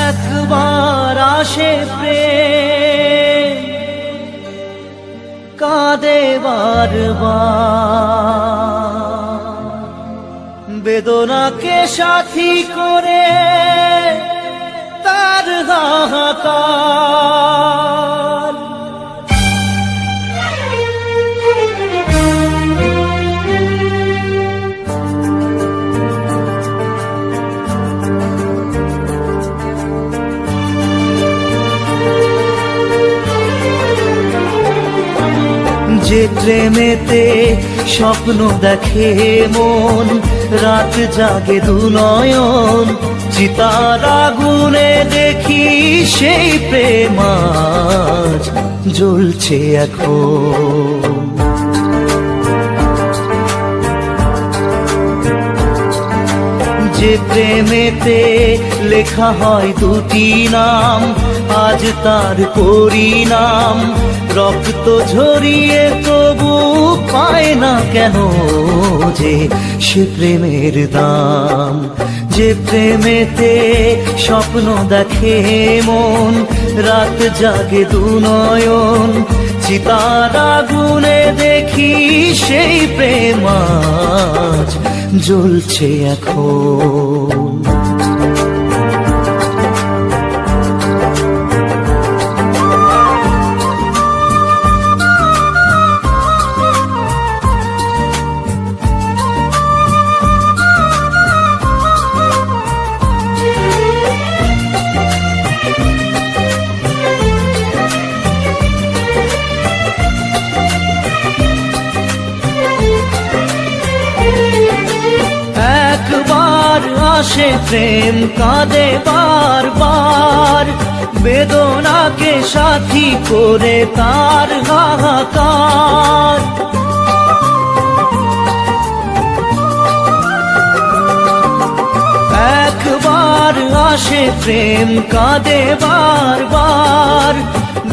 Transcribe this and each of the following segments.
একবার আসে প্রেম কাঁদে বারবার, বেদনাকে সাথী করে তার হাহাকার। যে প্রেমেতে স্বপ্ন দেখে মন, রাত জাগে দুনয়ন, চিতার আগুনে দেখি সেই প্রেম আজ জ্বলছে এখন। যে প্রেমেতে লেখা হয় দুটি নাম, আজ তার পরিণাম রক্ত ঝরিয়ে তবু পায় না কেন যে সে প্রেমের দাম। যে প্রেমেতে স্বপ্ন দেখে মন, রাত জাগে দুনয়ন, চিতার আগুনে দেখি সেই প্রেম আজ জ্বলছে এখন। একবার আসে প্রেম কাঁদে বারবার, বেদনাকে সাথী করে তার হাহাকার। একবার আসে প্রেম কাঁদে বারবার,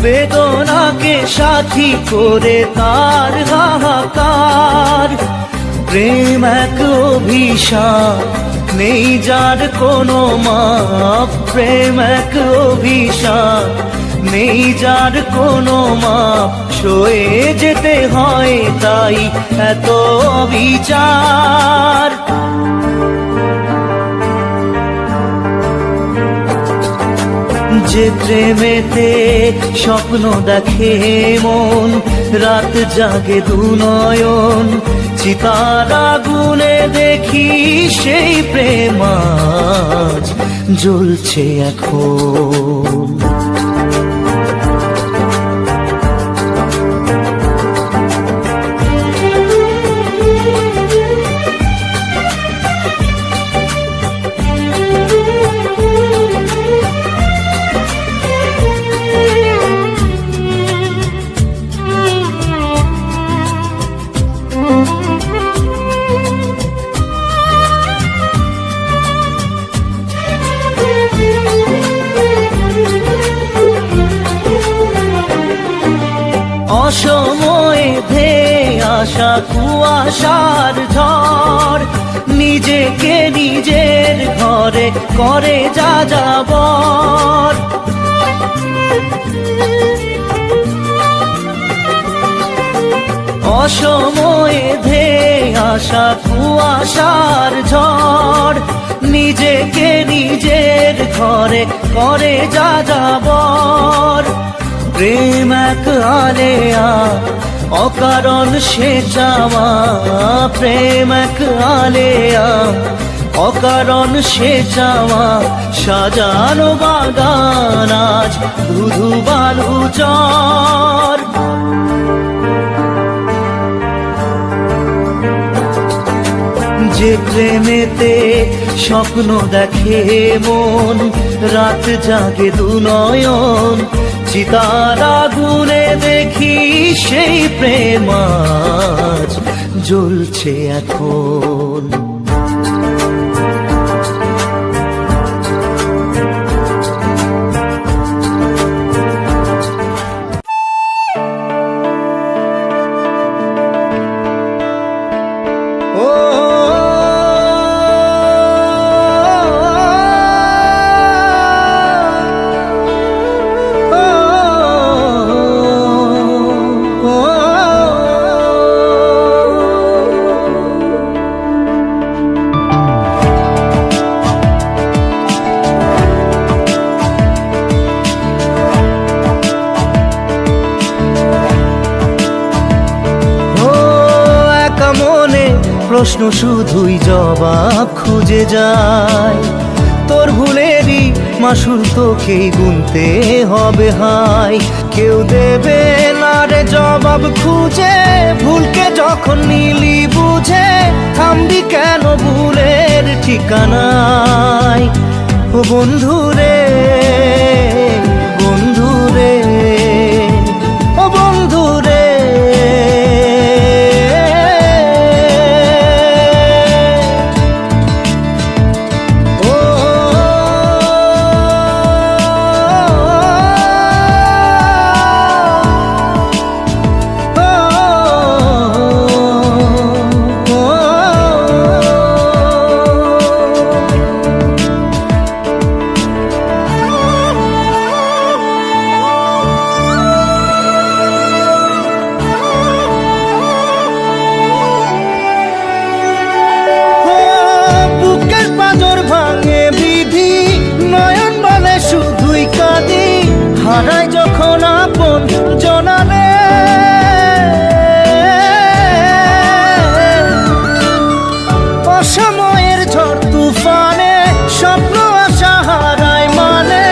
বেদনাকে সাথী করে তার হাহাকার। প্রেম এক অভিশাপ, নেই যার কোনো মাপ। প্রেম এক অভিশাপ, নেই যার কোনো মাপ। সয়ে যেতে হয় তাই এত বিচার। যে প্রেমেতে স্বপ্ন দেখে মন, রাত জাগে দুনয়ন, চিতার আগুনে দেখি সেই প্রেম আজ জ্বলছে এখন। অসময়ে ধেয়ে আসা কুয়াশার ঝড়, নিজেকে নিজের ঘরে করে যাযাবর। অসময়ে ধেয়ে আসা কুয়াশার ঝড়, নিজেকে নিজের ঘরে করে যাযাবর। প্রেম এক আলেয়া, অকারণ সে চাওয়া। প্রেম এক আলেয়া, অকারণ সে চাওয়া। সাজানো বাগান আজ ধুধু বালু চর। যে প্রেমেতে স্বপ্ন দেখে মন, রাত জাগে দুনয়ন, চিতার আগুনে দেখি সেই প্রেম আজ জ্বলছে এখন। প্রশ্ন শুধুই জবাব খুঁজে যায়। তোর ভুলেরই মাসুল তোকেই গুনতে হবে হাই, কেউ দেবে না রে জবাব খুঁজে। ভুলকে যখন নিলি বুঝে, থামবি কেন ভুলের ঠিকানায়? ও বন্ধু রে, বন্ধু রে, ও বন্ধু রে। হারাই যখন আপন জনারে, অসময়ের ঝড় তুফানে স্বপ্ন আশা হারায় মানে,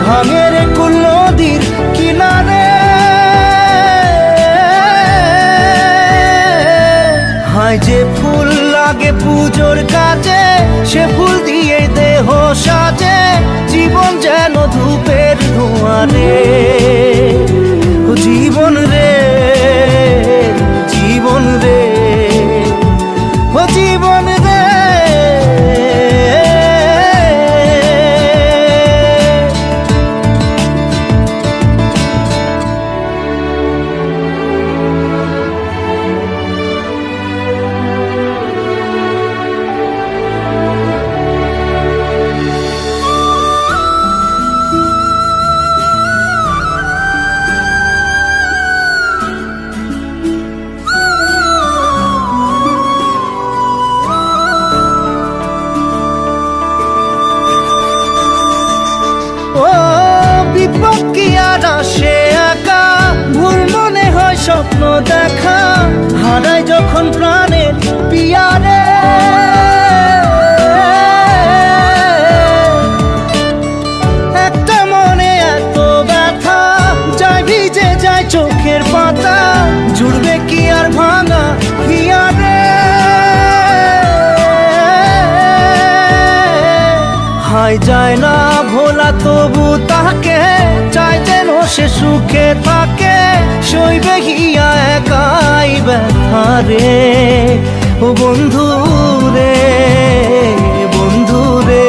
ভাঙের কুল নদীর কিনারে। হায় যে ফুল লাগে পুজোর কাজে, সে ফুল দিয়ে দেহ সাজে। জীবন যেন ধূপের ধোঁয়ারে, ও জীবন রে, জীবন রে, ও জীবন রে। বিপদ কি আর আসে একা, ভুল মনে হয় স্বপ্ন দেখা। হারাই যখন প্রাণের পিয়ারে, একটা মনে এত ব্যথা, যায় ভিজে যায় চোখের পাতা। জুড়বে কি আর ভাঙা হিয়ারে? হাই যায় না ভোলা তবু তাকে, চাই যেন সে সুখে থাকে। সইবে হিয়া একাই ব্যথা রে, ও বন্ধু রে, বন্ধু রে,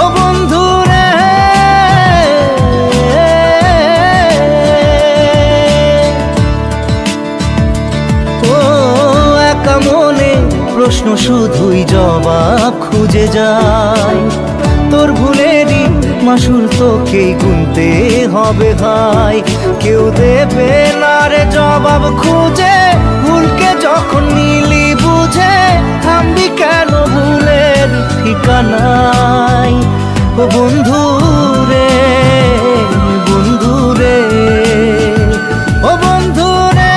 ও বন্ধু রে। ও একা মনে প্রশ্ন শুধুই জবাব খুঁজে যায়। তোর ভুলেরই মাসুল তোকেই গুনতে হবে ভাই, কেউ দেবে না রে জবাব খুঁজে। ভুলকে যখন নিলি বুঝে, থামবি কেন ভুলের ঠিকানায়? ও বন্ধু রে, বন্ধু রে, ও বন্ধু রে।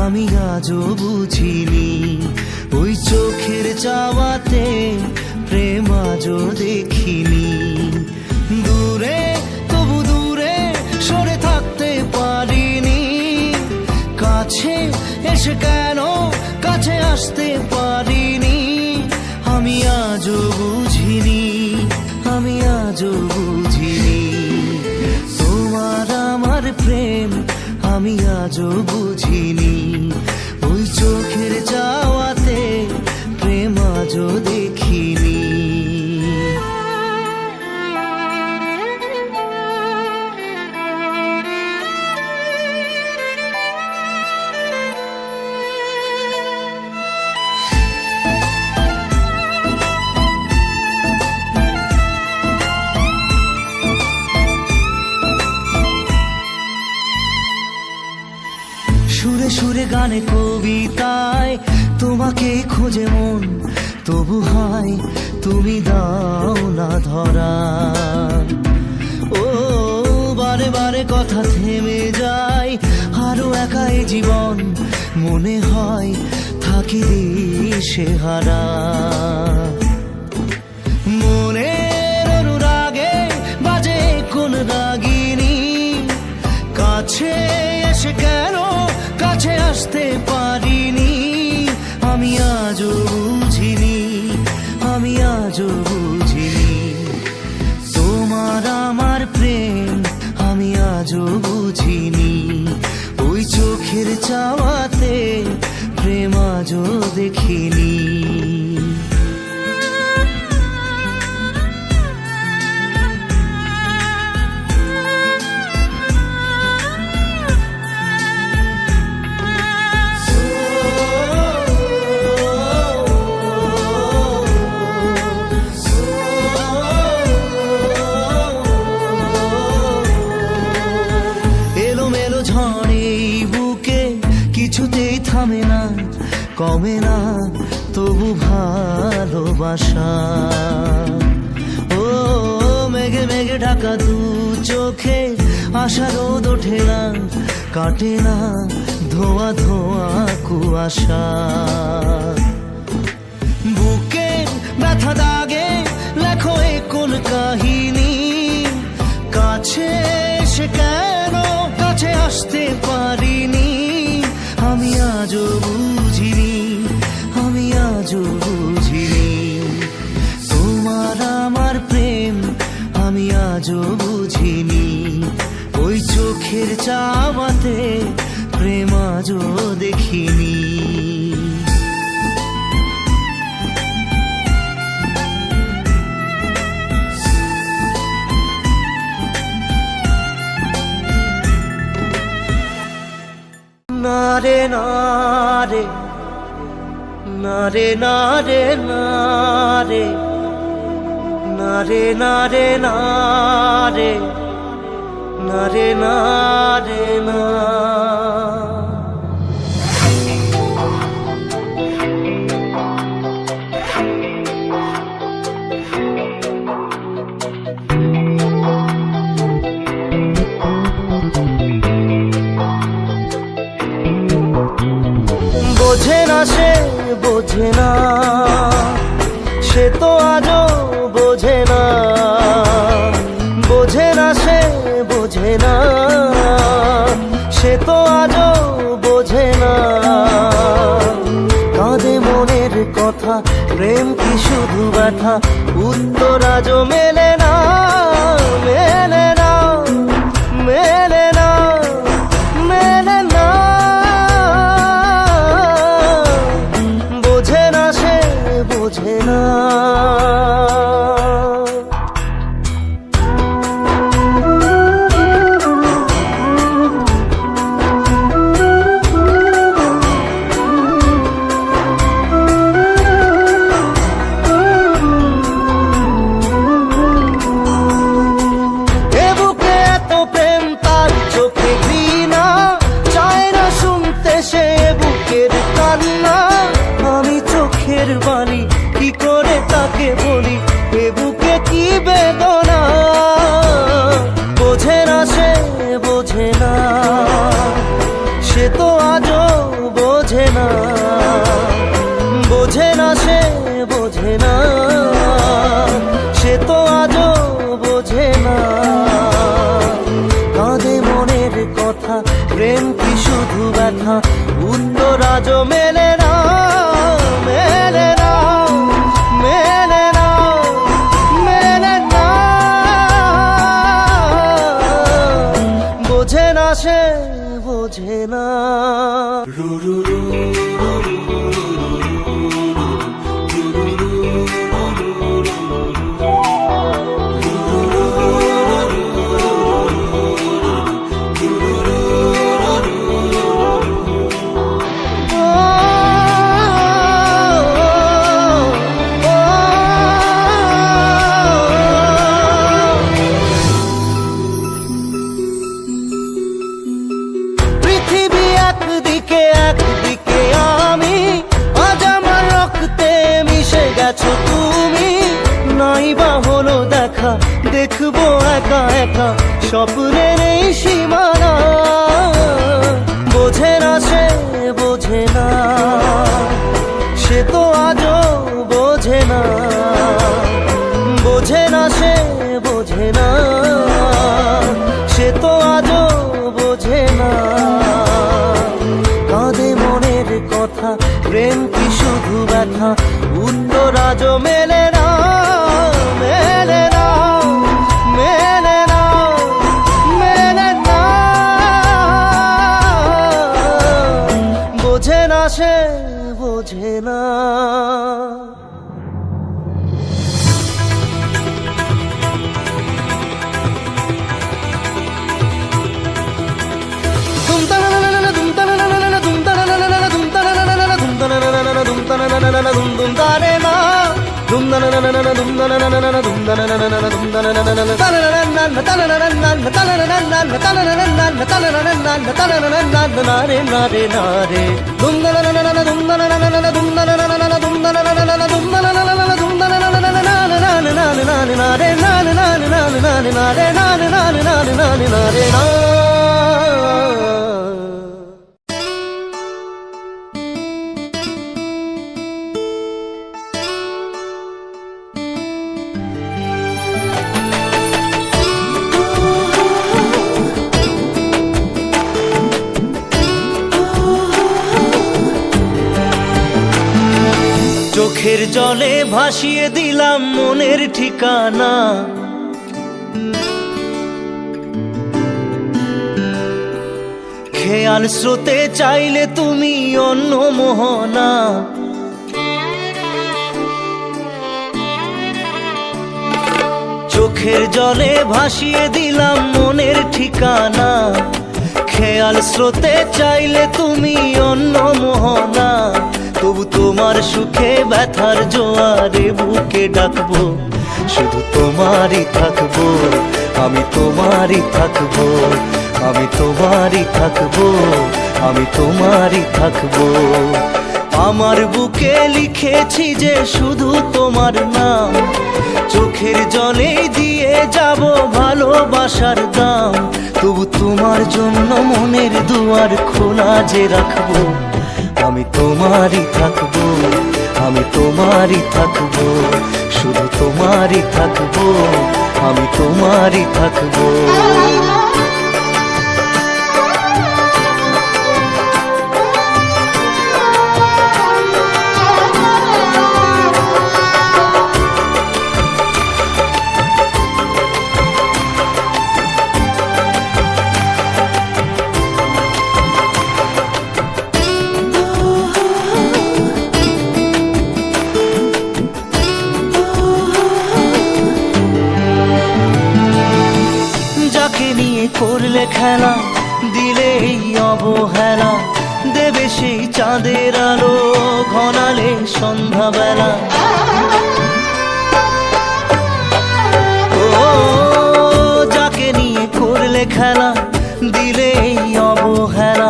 আমি আজও বুঝিনি, ওই চোখের চাওয়াতে প্রেম আজও দেখিনি। দূরে তবু দূরে সরে থাকতে পারিনি, কাছে এসে কেন কাছে আসতে পারিনি। আমি আজও বুঝিনি, আমি আজও বুঝিনি। প্রেম আমি আজও বুঝিনি, ওই চোখের চাওয়াতে প্রেম আজও দেখিনি। সুরে সুরে গানে কবিতায় তোমাকে খোঁজে মন, তবু হায় তুমি দাও না ধরা। ও বারে বারে কথা থেমে যায়, আরো একাই জীবন মনে হয় থাকি দিশে হারা। মনের অনুরাগে বাজে কোন রাগিনী, কাছে এসে কেন কাছে আসতে পারিনি। আমি আজও বুঝিনি, আমি আজও বুঝিনি, তোমার আমার প্রেম আমি আজও বুঝিনি, ওই চোখের চাওয়াতে প্রেম আজও দেখিনি। ঝড়ে বুকে কিছুতেই থামে না, কমে না তবু ভালোবাসা। ও মেঘে মেঘে ঢাকা দু চোখে আশা রোদ ওঠে না, কাটে না ধোয়া ধোয়া কুয়াশা। বুকে ব্যথা দাগে লেখো এ কোন কাহিনী, কাছে এসে কেন কাছে আসতে পারিনি। আমি আজও বুঝিনি, আমি আজও বুঝিনি, তোমার আমার প্রেম আমি আজও বুঝিনি, ওই চোখের চাওয়াতে প্রেম আজও দেখিনি। নারে নারে নারে নারে নারে নারে নারে নারে নারে নারে না। বোঝে না সে বোঝে না, সে তো আজও বোঝে না, বোঝে না সে বোঝে না, সে তো আজও বোঝে না। কাঁদে মনের কথা প্রেম কি শুধু ব্যথা, উত্তর আজও মেলে না, মেলে না, মেলে না, মেলে না। বোঝে না সে বোঝে না। বাণী কি করে তাকে বলি, এ বুকে কি বেদনা। বোঝে না সে বোঝে না, সে তো আজও বোঝে না, বোঝে না সে বোঝে না, সে তো আজও বোঝে না। কাঁদে মনের কথা প্রেম কি শুধু ব্যথা, উত্তর আজও মেলে না, মেলে না, মেলে না, মেলে না। বোঝে না সে পৃথিবী একদিকে একদিকে আমি, আজ আমার রক্তে মিশে গেছো তুমি। নাই বা হলো দেখা, দেখবো একা একা স্বপ্নের এই সীমানা। বোঝে না সে বোঝে না, সে তো আজও বোঝে না। বোঝে না সে বোঝে না, সে তো আজও বোঝে না। কাঁদে মনের কথা, প্রেম কি শুধু ব্যথা, উত্তর আজও মেলে না, মেলে না, মেলে না, মেলে না। বোঝে না সে বোঝে না। চোখের জলে ভাসিয়ে দিলাম মনের ঠিকানা। খেয়াল স্রোতে চাইলে তুমি অন্য মোহনা। চোখের জলে ভাসিয়ে দিলাম মনের ঠিকানা। খেয়াল স্রোতে চাইলে তুমি অন্য মোহনা। তবু তোমার সুখে ব্যথার জোয়ারে বুকে ডাকবো, শুধু তোমারই থাকবো, আমি তোমারই থাকবো, আমি তোমারই থাকবো, আমি তোমারই থাকবো। আমার বুকে লিখেছি যে শুধু তোমার নাম, চোখের জলে দিয়ে যাব ভালোবাসার দাম। তবু তোমার জন্য মনের দুয়ার খোলা যে রাখবো, আমি তোমারই থাকবো, আমি তোমারই থাকবো, শুধু তোমারই থাকবো, আমি তোমারই থাকবো। করলে খেলা, দিলে এই অবহেলা, দেবে সেই চাঁদের আলো ঘনালে সন্ধ্যাবেলা। ও যাকে নিয়ে করলে খেলা, দিলে এই অবহেলা,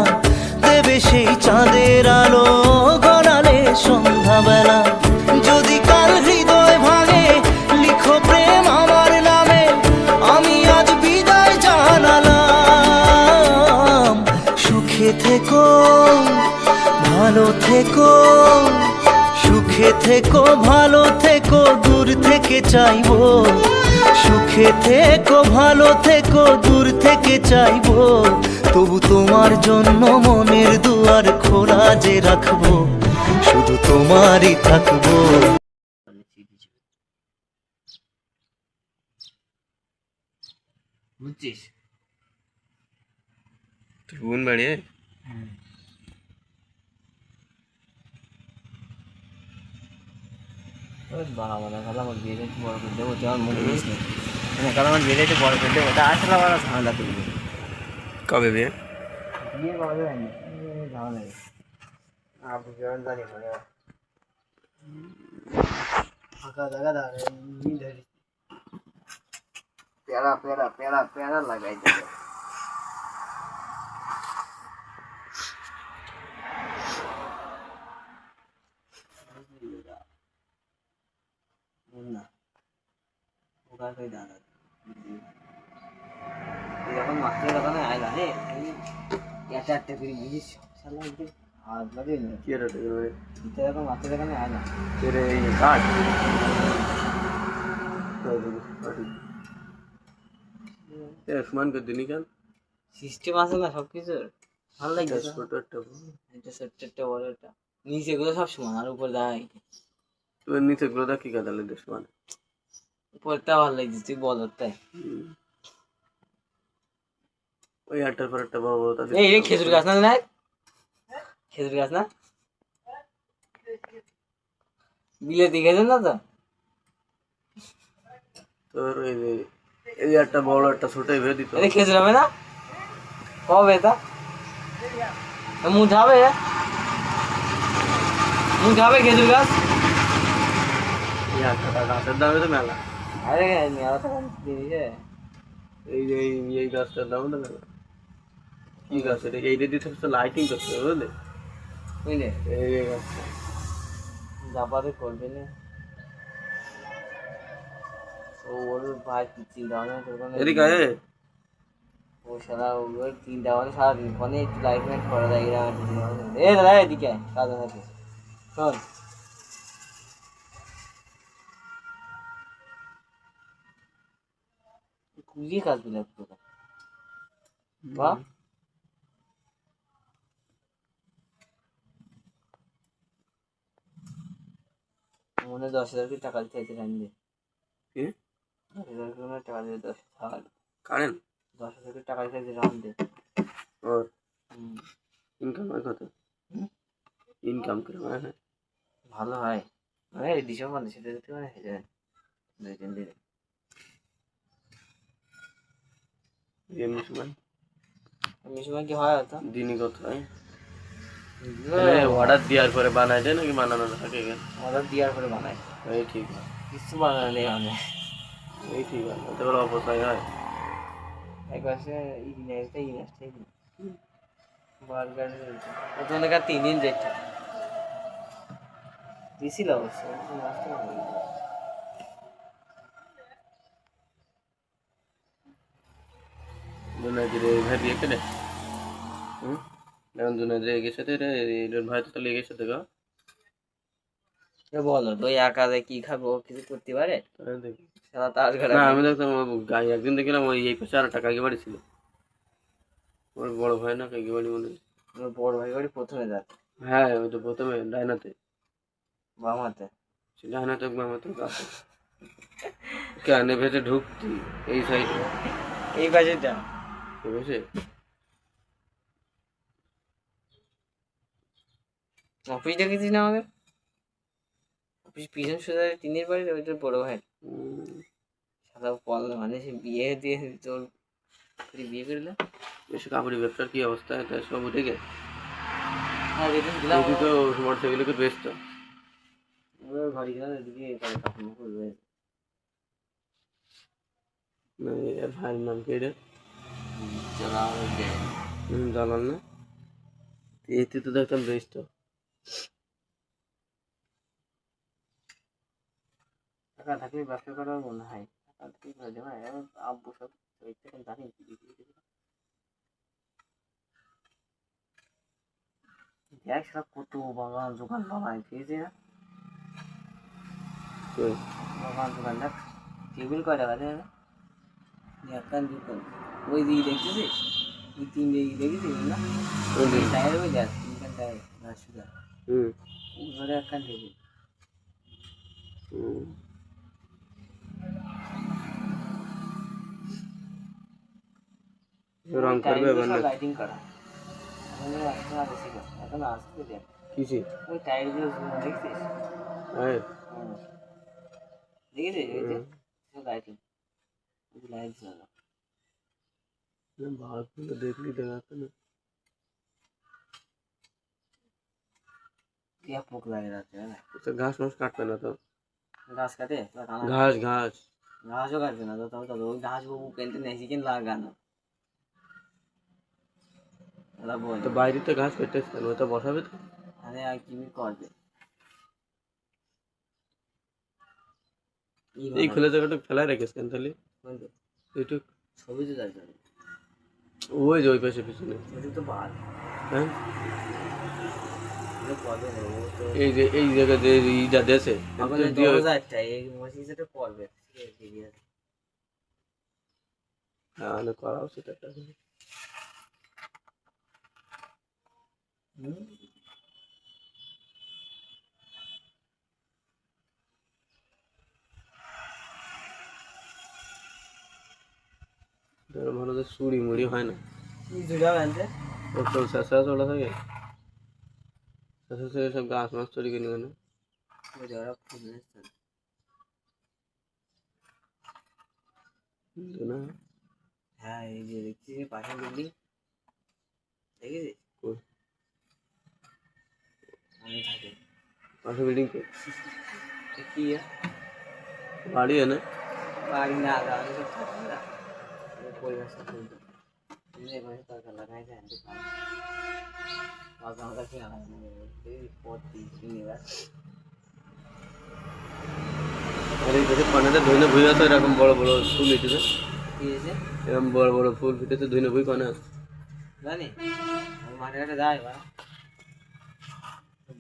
দেবে সেই চাঁদের আলো ঘনালে সন্ধ্যাবেলা। যদি কাল হৃদয় ভাঙে লিখো প্রেম আমার নামে, আমি আজ বিদায় জানালাম। সুখে থেকো ভালো থেকো, সুখে থেকো ভালো থেকো, দূর থেকে চাইবো। সুখে থেকো ভালো থেকো, দূর থেকে চাইবো। তবু তোমার জন্য মনের দুয়ার খোলা যে রাখবো, শুধু তোমারই থাকবো। বুঝছিস তোর বোন বাড়ি ওই বাবা না খালা আমার বিয়েটা একটু বড় করে দেবো তুই আমার মুখ দিস না খালা আমার বিয়েটা একটু বড় করে দেবো তা আসলে আমার ঝামেলা তুলবে কবে বিয়ে? বিয়ে করা যায় না ঝামেলা আপনি কেমন জানি মানে ফাঁকা জায়গা দাঁড়ায় ধরি প্যারা প্যারা প্যারা প্যারা লাগাই দেবে না ওখানে কই দাঁড়া যখন মাস্টারের দোকানে আইলা রে একটা একটা করে বুঝিস শালা একদিন হাত লাগে না কি রে যখন মাস্টারের দোকানে আইলা তেরে এই কাট মান করে দিনি কেন সিস্টেম আছে না সব কিছুর ভালো লাগে ছোট একটা এটা ছোট্ট একটা বড় একটা নিচে গুলো সব সমান আর উপর দাঁড়াই তুই নিচে গুলো কি কাটালে দেশ মানে উপরটা ভালো লাগছে তুই বল তাই ওই আটটার পর একটা বড় বড় তাদের এই খেজুর গাছ না না খেজুর গাছ না বিলেতি গেছেন না তো তোর এই একটা বড় একটা ছোট ভেবে দিত এটা খেজুর হবে না কবে তা মুঠাবে মুঠাবে খেজুর গাছ গাছের দামে তো মেলা আরে মেলা তো জিনিসে এই যে এই গাছটার দাম তো মেলা কি গাছ এটা এইটা দিয়ে তো লাইটিং করছে বুঝলে বুঝলে এই গাছটা জাপাতে করবে না ও ওর ভাই চিন্তা ভাবনা তোর কোনো এদিকে আয় ও সারা ওর চিন্তা ভাবনা সারাদিন ফোনে একটু লাইট মাইট করা যায় এরকম এ দাদা এদিকে আয় কাজ আছে শোন কুলিয়ে কাজ দিলে বাহ মনে 10,000 কি টাকা দিতে চাইছে রান দিয়ে কি 10,000 করে টাকা দিয়ে 10,000 কারেন্ট 10,000 করে টাকা দিতে চাইছে রান দিয়ে ওর ইনকাম হয় কত ইনকাম করে হ্যাঁ ভালো হয় মানে ডিসেম্বর সেটা দিতে মানে হয়ে যায় 2-3 দিনে এমনি সময় কি হয় হয়তো দিনই কত হয় অর্ডার দেওয়ার পরে বানায় দেয় নাকি বানানো থাকে অর্ডার দেওয়ার পরে বানায় এই ঠিক কিছু বানানো নেই মানে এই ঠিক আছে এত বড় অবস্থায় হয় এক পাশে বার্গার ওখানে 3 দিন যেত দিছিল অবশ্য জুনাইদের ভাই বিয়ে করে এখন জুনাইদের গেছে তো এর ভাই তো লেগে গেছে দেখা বলো তো একা কি খাবো কিছু করতে পারে সারা তার ঘরে না আমি দেখতাম গাই একদিন দেখলাম ওই এই পাশে আর টাকা আগে বাড়ি ছিল ওর বড় ভাই না কাকে বাড়ি মনে বড় ভাই বাড়ি প্রথমে যাত হ্যাঁ ওই তো প্রথমে ডাইনাতে বামাতে ডাইনাতে বামাতে কাছে কেন ভেতরে ঢুকতি এই সাইডে এই পাশেটা ভেসে অফিস দেখেছিস না আমাদের অফিস পিছন সোজা 3 বাড়ি ওইটা বড় ভাই সাদা পল মানে সে বিয়ে দিয়ে তোর বিয়ে করলে এসে কাপড়ি ব্যবসার কি অবস্থা এটা সব উঠে গেছে হ্যাঁ যেদিন দিলাম তো মোটরসাইকেলকে বেচত ঘড়ি গেলাম এদিকে কাপড় করবে এর ভাইয়ের নাম কি রে চলা জানাল না এতে তো দেখতাম বেচত টাকা থাকলে ব্যবসা করার মনে হয় টাকা থাকলে করে দেবে আব্বু সব জানি দেখ সব কত বাগান দোকান বানায় খেয়েছে না বাগান দোকান দেখ টেবিল কয় টাকা দেয় না একখান দোকান ওই দিকে দেখতেছিস ওই 3 দিকে দেখেছিস না ওই টায়ার ওই দেখ 3খান টায়ার ঘাস সুদা ঘরে একখান টেবিল রং করবে লাইটিং করা এখন আসতে দেখ কিসে ওই টায়ারগুলো দেখছিস হ্যাঁ দেখেছিস ওই যে লাইটিং লাইট জ্বালা ভালো দেখলি দেখাচ্ছে না क्या पोक लगे रहते हैं ना তো ঘাস মাস কাটবে না তো घास काटे तो खाना ঘাস ঘাস घासों काटते ना तो तब तो लोग घास को कहते नहीं चिकन लगाना वाला बोल তো বাইরে তো ঘাস কেটে কেন ওটা বসাবে তো अरे यार की भी कर दे এই খোলা জায়গাটা ফেলায় রেখেছ কেন তাহলে এইটু ছবি তো যাচ্ছে ওই যে ওই পাশে পিছনে এটা তো বাদ হ্যাঁ এটা পড়বে না ও তো এই জায়গা যে ইটা দেশে আমাদের 2000 এই মসজিদে পড়বে ঠিক আছে হ্যাঁ না করা উচিত একটা ভালো তো চুড়ি মুড়ি হয় না এই জুড়া বানতে ও তো শেষা চলা থাকে শেষা থেকে সব গাছ মাছ চুরি কিনে কেন ওই জায়গা ফুল নেছে না হ্যাঁ এই যে দেখছিস পাশে বিল্ডিং দেখেছিস কই আমি থাকে পাশে বিল্ডিং কে কি বাড়ি है ना বাড়ি না আমি তো থাকি না পরিবার সাথে তুমি এবারে তরকারি লাগাই যায় আমি খাই আর আমার কাছে আনা এই পটি নিবা আর এই দেখে পানাতে ধইনে ভুই আছে এরকম বড় বড় ফুল এসেছে কি হয়েছে এরকম বড় বড় ফুল ফুটেছে ধইনে ভুই কোনে জানি আমি মাঠে ঘাটে যাই বা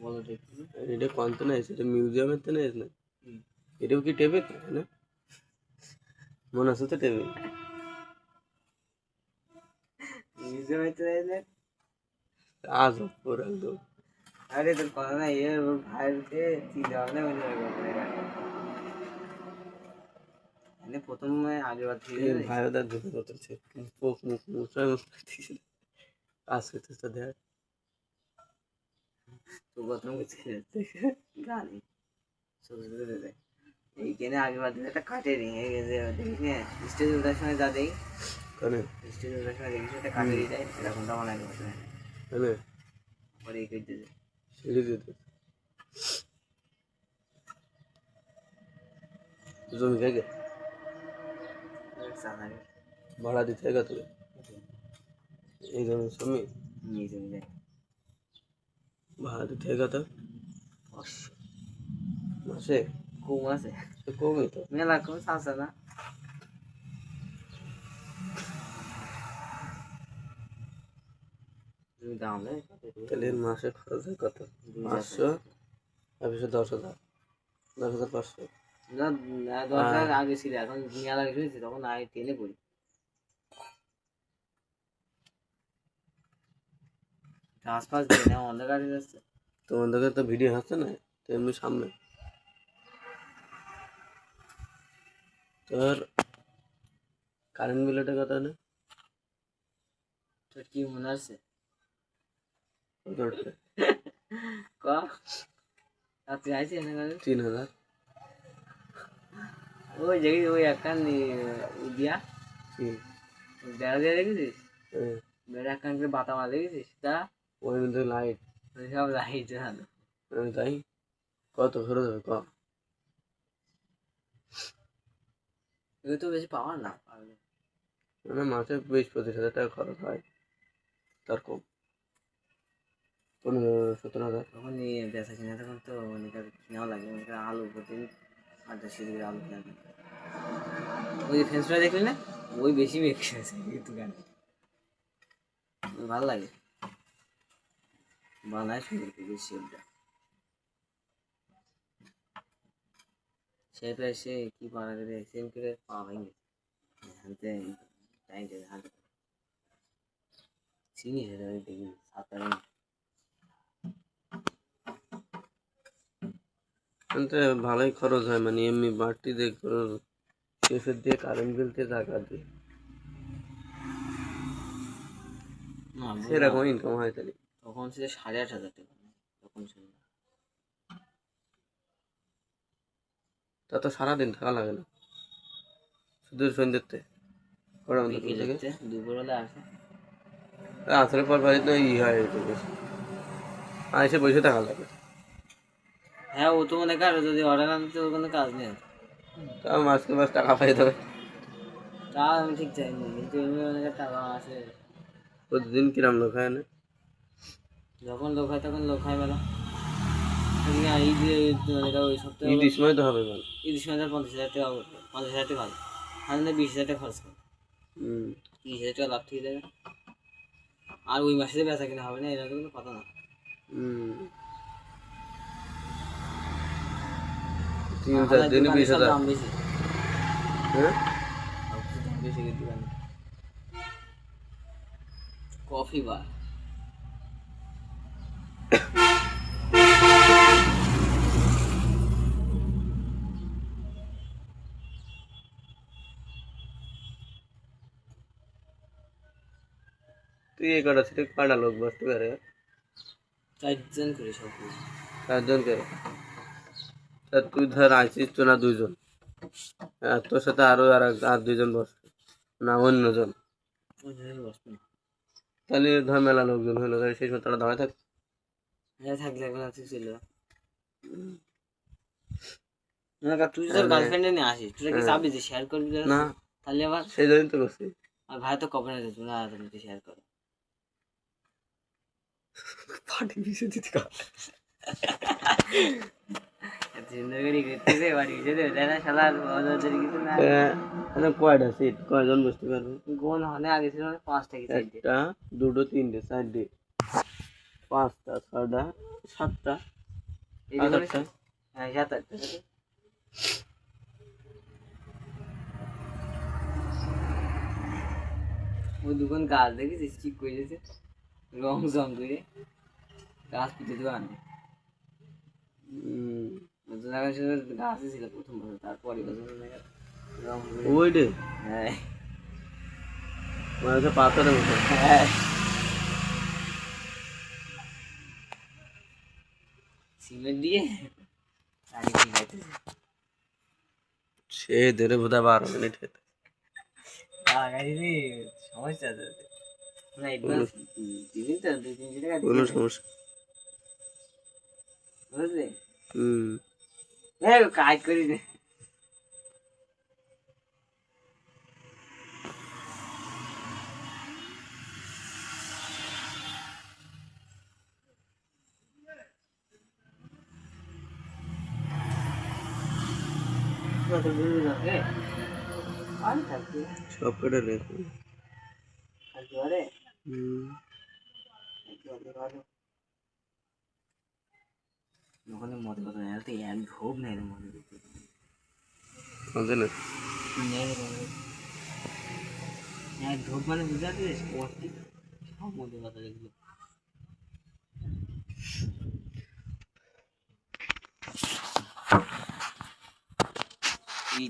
বলো দেখছি এটা কোন তো না এটা মিউজিয়ামে তো না না এটাও কি টেবিল না মনে আছে তো টেবিল মিউজিয়ামে তো এসে আজ পুরো একদম আরে তোর কথা না এর ভাইতে চিন্তা ভাবনা বলে মানে প্রথমে আগের বার থেকে এই ভাইদার দুটো বলছে মুখ মুখ মুছাই মুছাই কাজ করতেছে দেখ তো প্রথম কিছু গানি শুরু করে দেয় এইখানে আগের বার দিন একটা কাঠের রিং এই যে দেখিস না স্টেজ ওঠার সময় যা দেই কানে স্টেজ ওঠার সময় দেখিস একটা কাঠের রিং যায় এরকমটা আমার লাগে বসে কানে পরে এই কেটে যায় সিঁড়ি দিতে জমি খাইগে সানারে ভাড়া দিতে গা তুই এই জমি জমি নিয়ে চলে যায় ভাড়া দিতে গা তো অবশ্য মাসে কম আছে কমই তো মেলা কম সাসা না তুমি দাম দেয় তাহলে মাসে খরচ হয় কত 500 অফিসে 10,000 10,500 না 10,000 আগে ছিল এখন মেলা লাগে শুনেছি তখন আগে টেনে পড়ি আশপাশ দিয়ে না অন্ধকার হয়ে যাচ্ছে তোমাদেরকে তো ভিডিও হচ্ছে না তেমনি সামনে তোর কারেন্ট বিলটা কত না তোর কি মনে আছে কত উঠবে? ক রাত্রি আইসি না 3,000 ওই জায়গায় ওই একখান দিয়া কি বেড়া দিয়ে দেখেছিস হ্যাঁ, বেড়া একখান করে বাতা মারা দেখেছিস তা ওই মধ্যে লাইট ওই সব লাইট জানো তাই কত খরচ হবে কম এগুলো তো বেশি পাওয়ার না মানে মাসে 20-25,000 টাকা খরচ হয় তার কম 15-17,000 তখন নিয়ে বেচা কিনা তখন তো অনেক নেওয়া লাগে অনেক আলু প্রতিদিন 8-10 করে আলু কিনা ওই যে ফেন্স ফ্রাই দেখলি না ওই বেশি মেখে আছে কিন্তু গান ভালো লাগে বানায় সুন্দর করে শেপটা শেপে এসে কি পারা করে সেম করে পা ভেঙে হাতে টাইম যাবে হাতে চিনি সেটা দেখি 7 কিন্তু ভালোই খরচ হয় মানে এমনি বাড়তি দিয়ে শেষের দিয়ে কারেন্ট বিলতে টাকা দিয়ে না সেরকম ইনকাম হয় তাহলে তখন ছিল 8,500 টাকা তখন ছিল তা তো সারাদিন থাকা লাগে না, শুধু সন্ধ্যেতে কটা মতো থেকে বিকেলেতে দুপুরবেলা আসে। আসলে পর বাড়ি তো ই হয় একটু বেশি, আর এসে বসে থাকা লাগে। হ্যাঁ ও তো মনে কর যদি অর্ডার আনতে ওর কোনো কাজ নেই। তা মাসকে মাস টাকা পাই তবে তা আমি ঠিক চাইনি, কিন্তু এমনি মনে কর টাকা আসে। প্রতিদিন কিরাম লোক হয় না, যখন লোক হয় তখন লোক হয় মেলা। এই যে মনে কর ওই সপ্তাহে ঈদের সময় তো হবে ভালো। ঈদের সময় 50,000 টাকা 50,000 টাকা ভালো, তাহলে 20,000 টাকা খরচ করে 30,000 টাকা লাভ থেকে যাবে। আর ওই মাসে যে বেচা কিনা হবে না এটা তো কোনো কথা না। 3-4 দিনে দোকানে সব 20,000। দাম বেশি, হ্যাঁ দাম বেশি দোকানে। কফি বার তুই এই কটা থেকে কটা লোক বসতে পারে? 4 জন করে সব কিছু। 4 জন করে। তা তুই ধর আইছিস তো না 2 জন, আর তোর সাথে আর 2 জন বসবে না অন্যজন, ওই জন্য বসবে না। তাহলে ধর মেলা লোকজন হলো, তাহলে সেই সময় তারা দাঁড়ায় থাক। হ্যাঁ থাকলে এখন আছে ছিল না কা, তুই তোর গার্লফ্রেন্ডে নিয়ে আসিস, তুই কি চাবি যে শেয়ার করবি না তাহলে আবার সেই জন্যই তো করছি। আর ভাই তো কবে না যাচ্ছ না, তুমি শেয়ার করো। পার্টি বিষয় দিতে কা জিন্দগি করতেছে বাড়ি গিয়ে দেবে তাই না শালা, ওদের কিছু না। মানে কয়টা সিট, কয়জন বসতে পারবে? গোল হনে আগে ছিল 5টা কি 4টে। 1টা 2টো 3টে 4টে 5টা 6টা 7টা এই যে 8টা। হ্যাঁ 7-8টা। ওই দোকান গাছ দেখেছিস ঠিক করে দিয়েছে রং জং করে, গাছ পিঠে দোকান গাছই ছিল প্রথম বছর, তারপরে বছর রং করে। ওইটে হ্যাঁ মানে হচ্ছে পাথরের মতো। হ্যাঁ সিমেন্ট দিয়ে গাড়ি ঠিক আছে। সে ধরে বোধহয় 12 মিনিট হতে। গাড়ি সমস্যা আছে না, অ্যাডভান্স দিবি তো 2-3 টাকা কোনো সমস্যা। বুঝলি? হুম হ্যাঁ কাজ করি না। সব কটা রেখে। ওখানে মদের কথা নেই, তো এক ঢোক নেই রে মদের। আমাদের না এক ঢোক মানে বুঝতে পারছিস সব মদের কথা দেখলো।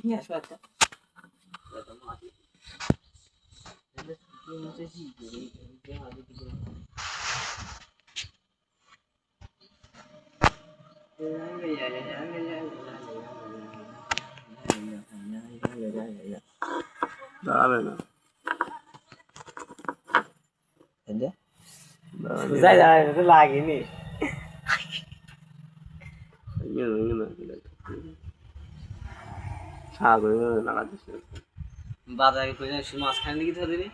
নিয়ে আসবো একটা দাঁড়াবে না, লাগেনি। বাজারে করে মাঝখানে দিকে ধরে দিবি,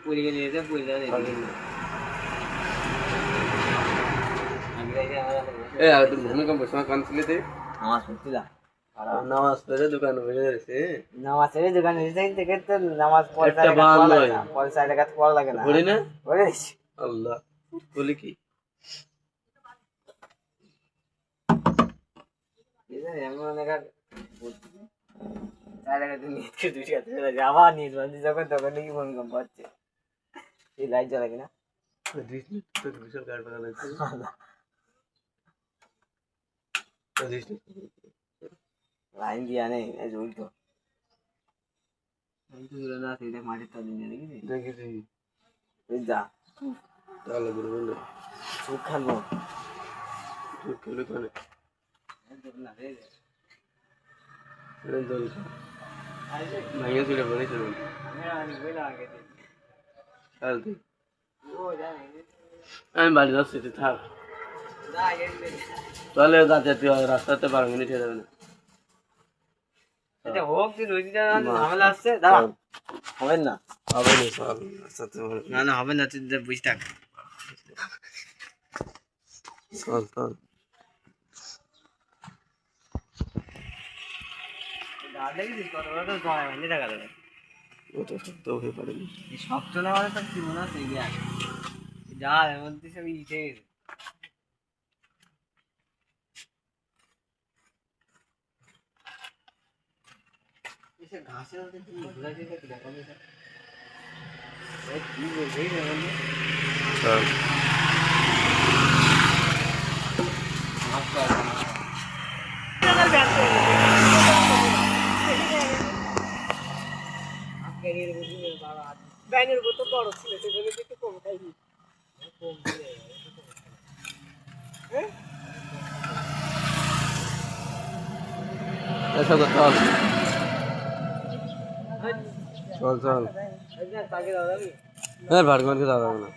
পড়ে গেলে পড়ে যাবে। ভূমিকম্প সময় কানছিলিতে আমার সত্যি না নামাজ পড়ে দোকানে বসে রয়েছে। নামাজ ছেড়ে দোকানে থেকে তো নামাজ একটা বান নয় পয়সা টাকা পড়া লাগে না, পড়ি না পড়ে আল্লাহ বলি কি আবার নিয়ে যখন তখন নাকি ভূমিকম্প হচ্ছে, এই লাইট জ্বলা কিনা বিশাল গাড়ি পাকা লাগছে। লাইন দিয়া নেই জ্বলতো না, সেটা মাটির তার দিন দেখেছি দেখেছি যা তাহলে বলবেন না চোখ খানবো খেলে ভাঙিয়ে ছিল বলেছিল আমি বাড়ি যাচ্ছি তুই থাক তাহলে যাতে তুই রাস্তাতে 12 মিনিট হয়ে যাবে না হোক তুই রোজিটা ঝামেলা আসছে দাঁড়া হবে না হবে না চল রাস্তাতে না না হবে না তুই বুঝ থাক চল চল ওটা শক্ত হয়ে পারেনি শক্ত না হলে তো কি মনে হচ্ছে যা এর মধ্যে সব ইটে ঘাসের মধ্যে ঘোরা যেটা কি দেখো কি বলছি চল ব্যানের বোতল বড় ছিল সেগুলো একটু কম খাইনি এসো তো চল চল চল তাকে দাও যাবি হ্যাঁ ভার্গবনকে যাওয়া যাবে না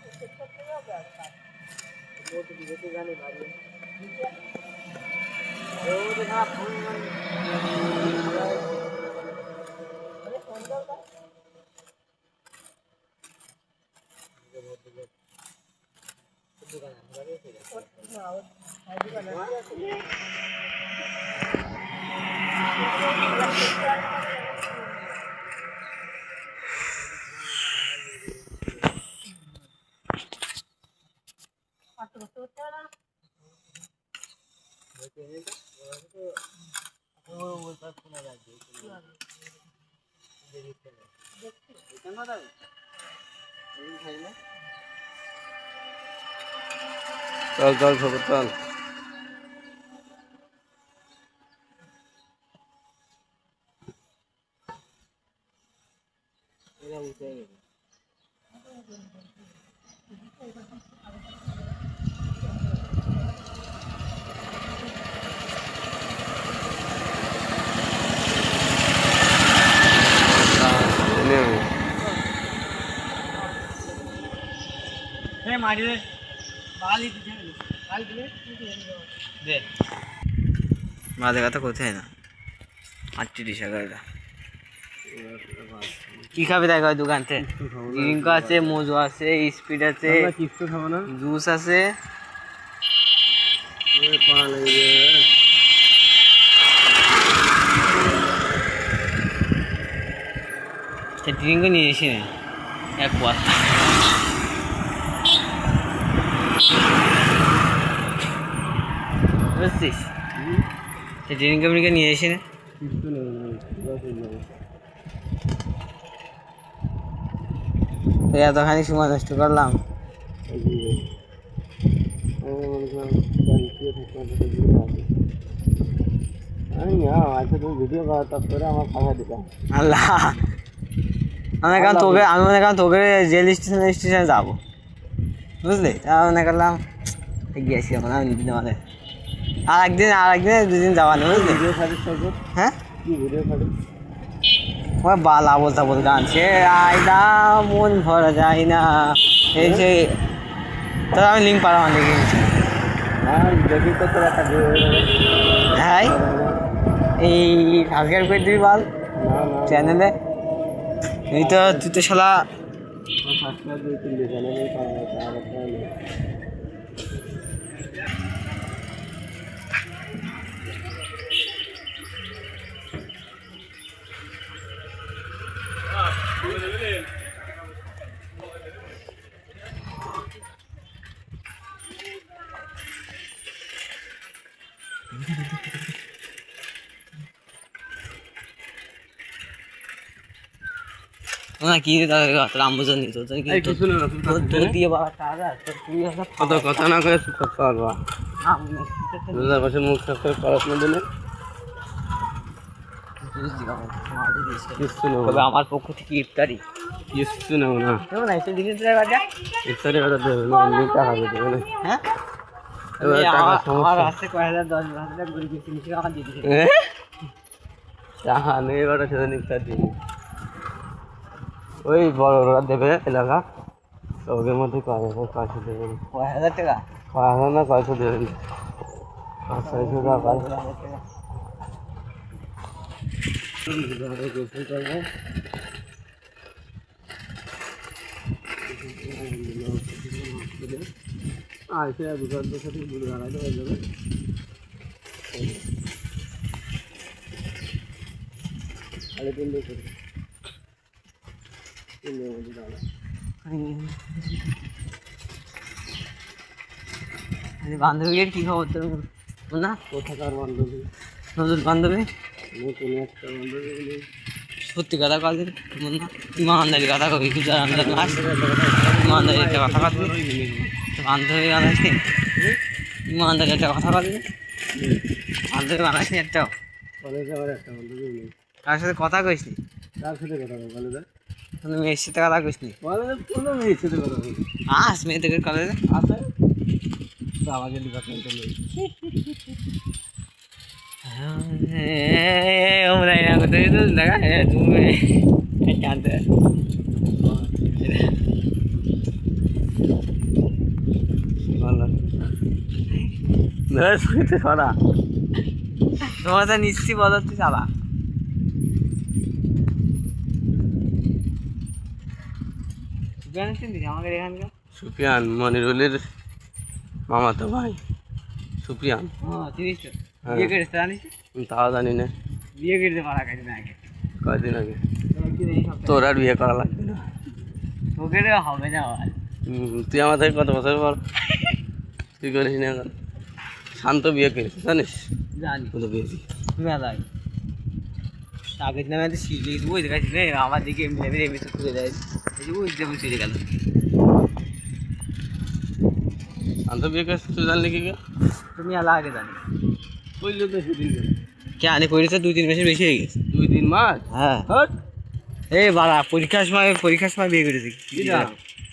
চল চল সবর চল মাঝে কথা কোথায় না 38 টাকা এটা কি খাবি দেখ দোকান থেকে ড্রিঙ্ক আছে মোজো আছে স্পিড আছে কিছু খাবো না জুস আছে ড্রিঙ্ক নিয়ে এসে এক বস্তা বুঝছিস ড্রিঙ্ক মিঙ্ক নিয়ে এসে না কিছু নেই এতখানি সময় নষ্ট করলাম ভিডিও করা তারপরে আমার খাওয়া দিতাম আল্লাহ আমি মনে করলাম তোকে রেল স্টেশনে যাবো বুঝলি তা মনে করলাম গিয়েছি এখন আমি দুদিন মানে আর একদিন 2 দিন যাওয়া নেই বুঝলি ভিডিও ছাড়িস হ্যাঁ কি ভিডিও ছাড়িস ওই বালা বলতা বল গান সে আয়দা মন ভরা যায় না এই যে তোরা আমি লিঙ্ক পাঠাবো দেখি হ্যাঁ দেখি তো তোর একটা হ্যাঁ এই সাবস্ক্রাইব করে দিবি বল চ্যানেলে এই তো তুই তো শালা না কি রে দাদা রামবুজন নি তোর কি তোর দিয়ে বাবা টাকা তুই কত কথা না করে পারবা দুধের পাশে মুখ সাফ করে পড়াশোনা দিলে কিছু নেব আমার পক্ষ থেকে ইফতারি কিছু নেব না কেমন আছে দিন বাজা ইফতারি কথা দেবে না টাকা দেবে না হ্যাঁ টাকা আমার আছে কয় হাজার 10,000 গরিব কিনে আমার দিয়ে দিছে টাকা নেই এবার সেটা নিপটা দিই ওই বড়রা দেবে এলাকা ওদের মধ্যে কয়শো দেবেন 5,000 টাকা 5,000 না কয়শো দেবেন 500-600 টাকা গোসল করবো আসে দুটো সাথে বুড়ো দাঁড়াতে হয়ে যাবে সাড়ে 3 করে 3 মধ্যে দাঁড়া বান্ধবীর কি খবর তোর না কোথাকার বান্ধবী নতুন বান্ধবী নতুন একটা বান্ধবী সত্যি কথা কল না ইমানদারি কথা কবি কিছু আমাদের লাস ইমানদারি একটা কথা বলবি বান্ধবী বানাইছি ইমানদারি একটা কথা বলবি বান্ধবী বানাইছি একটা কলেজে আবার একটা বান্ধবী নেই কার সাথে কথা কইসনি কার সাথে কথা বল কলেজে তুমি মেয়ের সাথে কথা কইসনি কলেজে কোনো মেয়ের সাথে কথা বলি আস মেয়ে থেকে কলেজে আছে তো আমাকে ডিপার্টমেন্টে নেই ওমরা না করতে তো দেখা তুমি জানতে ভালো না শুনতে ছড়া তোমার তো নিশ্চয়ই বলতে চালা আমাদের এখানকার সুফিয়ান মনিরুলের মামাতো ভাই সুফিয়ান চিনিস তো হ্যাঁ। বিয়ে করেছে জানিস আমি তাও জানি না বিয়ে করতে পারা কাজ না আগে কয়দিন আগে তোর আর বিয়ে করা লাগবে না তোকে হবে না আর তুই আমার থেকে কত বছর পর তুই করিস না এখন শান্ত বিয়ে করেছিস জানিস জানি কত পেয়েছি মেলায় আগের নামে তো শিখে বুঝতে পারছি না আমার দিকে এমনি এমনি তো খুলে দেয় এই যে বুঝতে চলে গেল শান্ত বিয়ে করেছিস তুই জানলি কি তুমি আলা আগে জানি বললো তো সেদিন কে আনি করেছে 2-3 মাসের বেশি হয়ে গেছে 2-3 মাস হ্যাঁ হট এই বাড়া পরীক্ষার সময় বিয়ে করেছে কি না?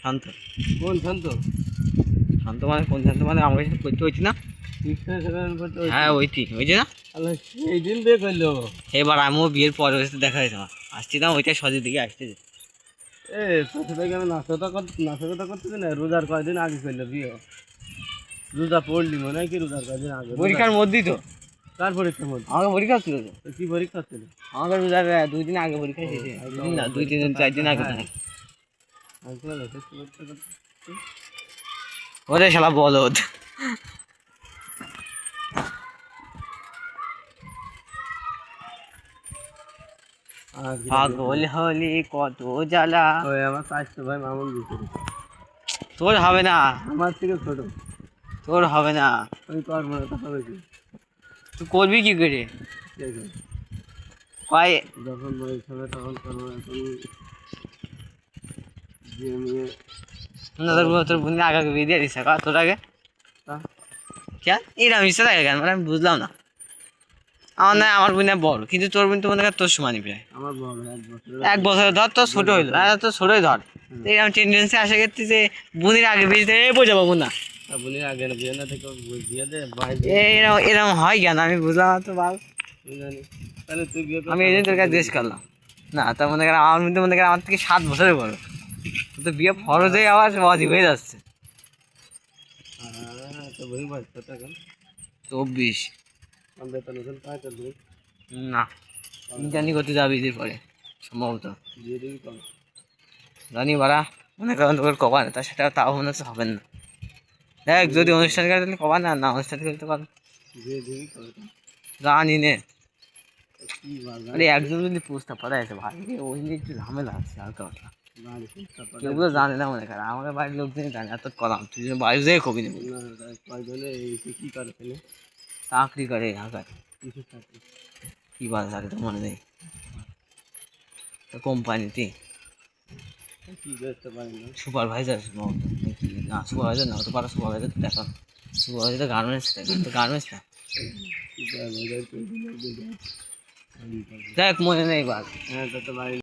শান্ত কোন শান্ত শান্ত মানে কোন শান্ত মানে আমার কাছে করতে হয়েছি না হ্যাঁ ওইটি হয়েছে না এই দিন বিয়ে করলো এবার আমিও বিয়ের পরে হয়েছে দেখা হয়েছে আমার আসছি না ওইটা সজের দিকে আসতেছে এ তোর সাথে কেন নাচতা করতেছি না রোজার কয়দিন আগে করলো বিয়ে রোজা পড়লি মনে হয় কি রোজার কয়দিন আগে পরীক্ষার মধ্যেই তো কার পরীক্ষার মধ্যে আমাকে পরীক্ষা ছিল তো তো কি পরীক্ষা ছিল আমাকে রোজার 2 দিন আগে পরীক্ষা শেষে 2 দিন না 2-3 দিন 4 দিন আগে ওরে শালা বলদ পাগল হলি কত জ্বালা ওই আমার চাইতো ভাই মামুন দিতে তোর হবে না আমার থেকে ছোট তোর হবে না ওই কর মনে কথা বলছি তুই করবি কি করে কয় যখন বয়স হবে তখন করবো এখন যে মেয়ে তোর বোন আগে বিয়ে দিয়ে দিছে তোর আগে কেন এইরকম মিশতে থাকে কেন মানে আমি বুঝলাম না আমার না আমার বোন বড় কিন্তু তোর বোন তো মনে কর তোর সমানই প্রায় আমার বড় 1 বছর 1 বছর ধর তোর ছোট হইলো তোর ছোটই ধর এইরকম টেন্ডেন্সি আসে গেছে যে বোনের আগে বিয়ে দিয়ে বোঝাবো বোন না আপনি আগে বিয়ে না থেকে বিয়ে দে ভাই এরকম এরকম হয় কেন আমি বুঝলাম না তো বাল তুই জানি তাহলে তুই বিয়ে আমি এই জন্য তোর কাছে জিজ্ঞেস করলাম না তা মনে কর আমার মধ্যে মনে কর আমার থেকে 7 বছরের বড় তো বিয়ে ফরজে আবার অজিব হয়ে যাচ্ছে তো বই বয়স কত এখন 24 আমি বেতন ওজন পাই তো তুই না জানি করতে যাবি যে পরে সম্ভবত বিয়ে দিবি কম জানি বাড়া মনে করেন তোর কবা না তার সেটা তাও মনে হচ্ছে হবে না দেখ যদি অনুষ্ঠান করে তাহলে কবা না না অনুষ্ঠান করতে পারো বিয়ে দিবি কম জানি নে কি বাবা আরে একজন যদি প্রস্তাব পাঠায় আছে ভাই ওই নিয়ে একটু ঝামেলা আছে হালকা কথা বাড়ি তারপর কেউ তো জানে না মনে করে আমাকে বাড়ির লোকজনই জানে এত কলাম তুই যেন বাড়ি যেয়ে কবি নেবো কয়জনে এই কি করে ফেলে চাকরি করে ঢাকায় কিছু থাকে কি বাদ থাকে তো মনে নেই কোম্পানিতে কি করতে পারি না সুপারভাইজার নাকি না সুপারভাইজার না হতে পারে সুপারভাইজার তো দেখো সুপারভাইজার তো গার্মেন্টস তো গার্মেন্টস না কি করে দেখ মনে নেই বাদ হ্যাঁ তো বাড়ি